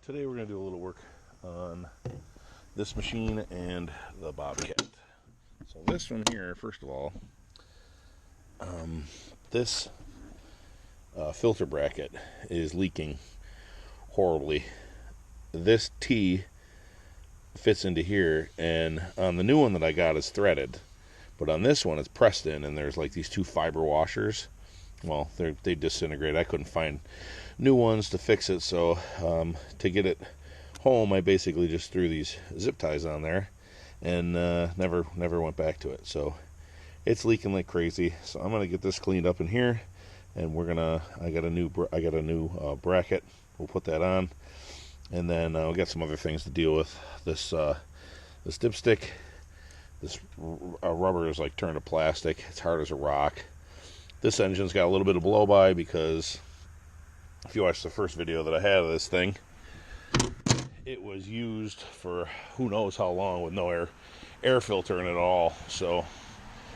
Today we're going to do a little work on this machine and the Bobcat. So this one here, first of all, this filter bracket is leaking horribly. This T fits into here, and on the new one that I got is threaded, but on this one it's pressed in, and there's like these two fiber washers. Well, they disintegrate. I couldn't find new ones to fix it, so to get it home, I basically just threw these zip ties on there, and never went back to it. So it's leaking like crazy. So I'm gonna get this cleaned up in here, and I got a new bracket. We'll put that on, and then we'll get some other things to deal with. This dipstick, this rubber is like turned to plastic. It's hard as a rock. This engine's got a little bit of blow by because if you watch the first video that I had of this thing, it was used for who knows how long with no air filter in it at all. So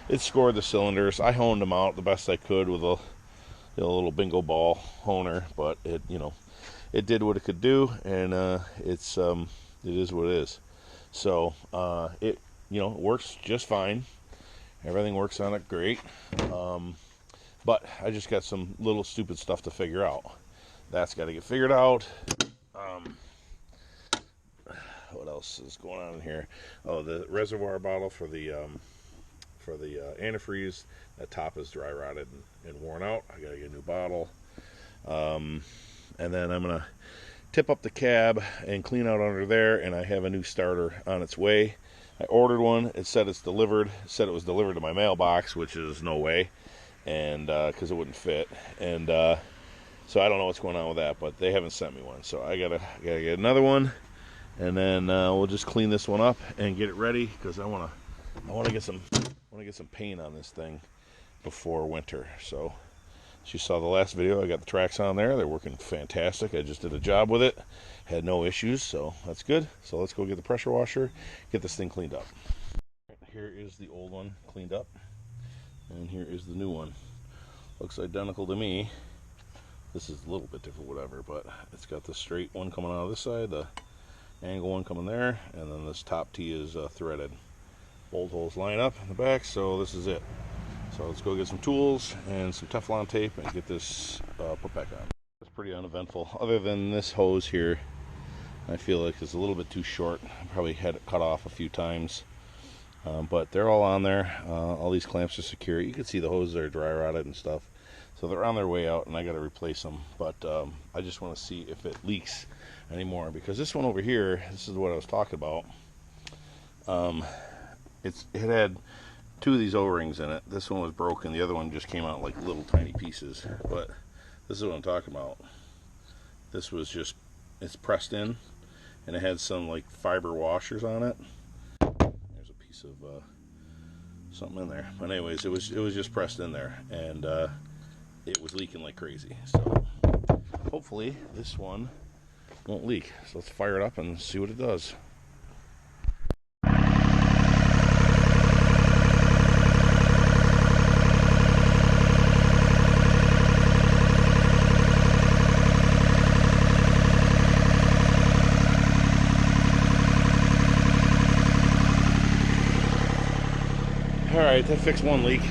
it scored the cylinders. I honed them out the best I could with a little bingo ball honer, but it did what it could do, and it is what it is. So it works just fine. Everything works on it great. But I just got some little stupid stuff to figure out. That's got to get figured out. What else is going on in here? Oh, the reservoir bottle for the antifreeze. That top is dry rotted and worn out. I got to get a new bottle. And then I'm gonna tip up the cab and clean out under there. And I have a new starter on its way. I ordered one. It said it's delivered. It said it was delivered to my mailbox, which is no way. And because it wouldn't fit, and so I don't know what's going on with that, but they haven't sent me one, so I gotta get another one, and then we'll just clean this one up and get it ready, because I want to get some paint on this thing before winter. So as you saw the last video, I got the tracks on there. They're working fantastic. I just did a job with it, had no issues, so that's good. So let's go get the pressure washer, get this thing cleaned up. Here is the old one cleaned up, and here is the new one. Looks identical to me. This is a little bit different, whatever, but it's got the straight one coming out of this side, the angle one coming there, and then this top T is threaded. Bolt holes line up in the back, so this is it. So let's go get some tools and some Teflon tape and get this put back on. It's pretty uneventful. Other than this hose here, I feel like it's a little bit too short. I probably had it cut off a few times. But they're all on there. All these clamps are secure. You can see the hoses are dry rotted and stuff, so they're on their way out, and I got to replace them. But I just want to see if it leaks anymore, because this one over here, this is what I was talking about. It had two of these O-rings in it. This one was broken. The other one just came out like little tiny pieces. But this is what I'm talking about. This was just, it's pressed in, and it had some like fiber washers on it. Of something in there, but anyways, it was just pressed in there, and it was leaking like crazy. So hopefully this one won't leak. So let's fire it up and see what it does. Alright, that fixed one leak.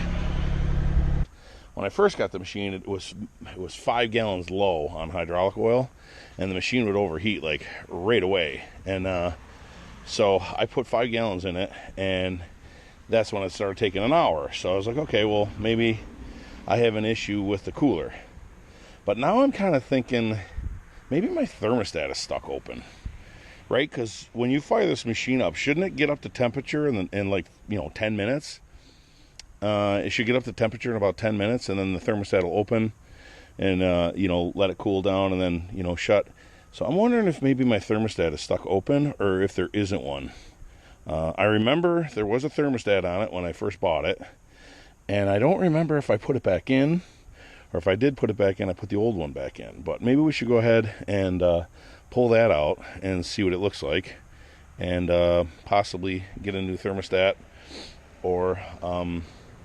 When I first got the machine, it was 5 gallons low on hydraulic oil, and the machine would overheat like right away. And so I put 5 gallons in it, and that's when it started taking an hour. So I was like, okay, well, maybe I have an issue with the cooler. But now I'm kind of thinking maybe my thermostat is stuck open. Right? Because when you fire this machine up, shouldn't it get up to temperature in like 10 minutes? It should get up to temperature in about 10 minutes, and then the thermostat will open and let it cool down, and then shut. So I'm wondering if maybe my thermostat is stuck open, or if there isn't one. I remember there was a thermostat on it when I first bought it, and I don't remember if I put it back in, or if I did put it back in, I put the old one back in. But maybe we should go ahead and pull that out and see what it looks like, and possibly get a new thermostat, or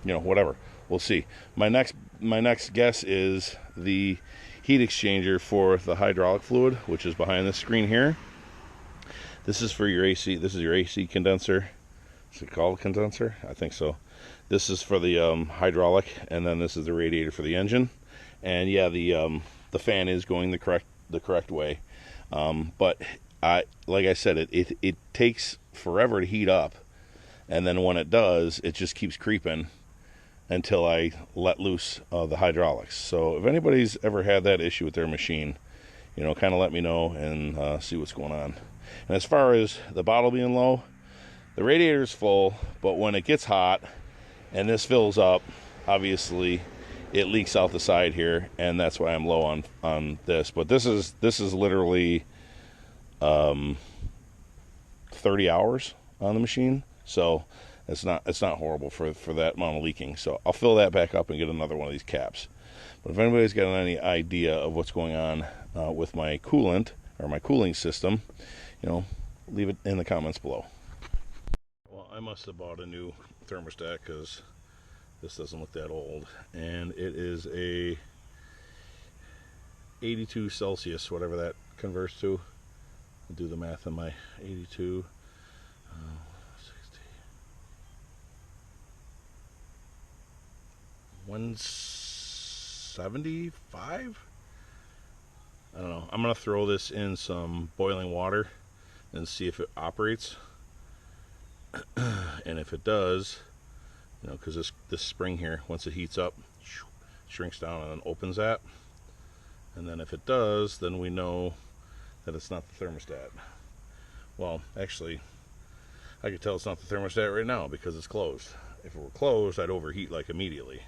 whatever. We'll see. My next guess is the heat exchanger for the hydraulic fluid, which is behind this screen here. This is for your AC. This is your AC condenser. Is it called condenser? I think so. This is for the hydraulic, and then this is the radiator for the engine. And yeah, the fan is going the correct way. But like I said, it takes forever to heat up, and then when it does, it just keeps creeping until I let loose the hydraulics. So if anybody's ever had that issue with their machine, you know, kind of let me know and see what's going on. And as far as the bottle being low, the radiator's full, but when it gets hot and this fills up, obviously it leaks out the side here, and that's why I'm low on this. But this is literally 30 hours on the machine, so it's not horrible for that amount of leaking. So I'll fill that back up and get another one of these caps. But if anybody's got any idea of what's going on with my coolant or my cooling system, you know, leave it in the comments below. Well, I must have bought a new thermostat because this doesn't look that old, and it is a 82 Celsius, whatever that converts to. I'll do the math on my 82. 175? I don't know. I'm gonna throw this in some boiling water and see if it operates. And if it does, you know, because this spring here, once it heats up, shrinks down and then opens that. And then if it does, then we know that it's not the thermostat. Well, actually, I could tell it's not the thermostat right now because it's closed. If it were closed, I'd overheat like immediately.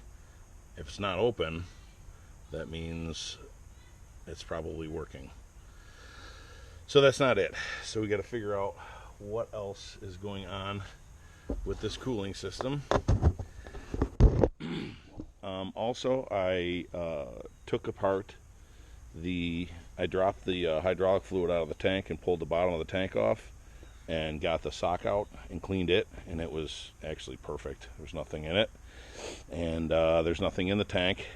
If it's not open, that means it's probably working. So that's not it. So we got to figure out what else is going on with this cooling system. Also, I took apart I dropped the hydraulic fluid out of the tank and pulled the bottom of the tank off and got the sock out and cleaned it, and it was actually perfect. There's nothing in it, and there's nothing in the tank.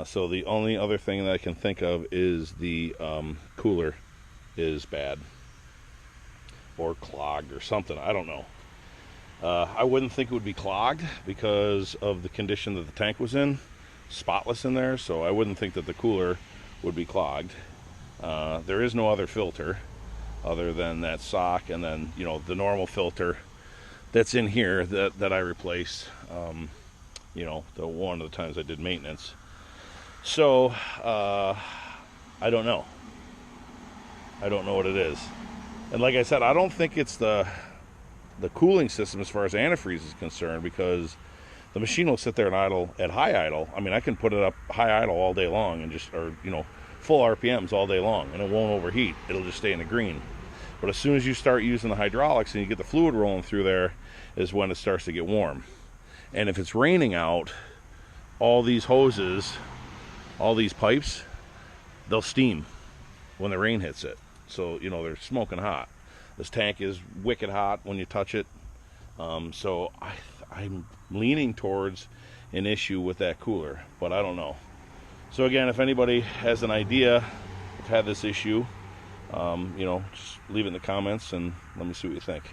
So the only other thing that I can think of is the cooler is bad or clogged or something. I don't know. I wouldn't think it would be clogged because of the condition that the tank was in, spotless in there, so I wouldn't think that the cooler would be clogged. There is no other filter other than that sock, and then, you know, the normal filter that's in here that I replaced, you know, the one of the times I did maintenance. So I don't know. I don't know what it is. And like I said, I don't think it's the cooling system as far as antifreeze is concerned, because the machine will sit there and idle at high idle. I mean, I can put it up high idle all day long and just, or, you know, full RPMs all day long, and it won't overheat. It'll just stay in the green. But as soon as you start using the hydraulics and you get the fluid rolling through there is when it starts to get warm. And if it's raining out, all these hoses, all these pipes, they'll steam when the rain hits it. So, you know, they're smoking hot. This tank is wicked hot when you touch it. So I'm leaning towards an issue with that cooler, but I don't know. So again, if anybody has an idea, I've had this issue, you know, just leave it in the comments and let me see what you think.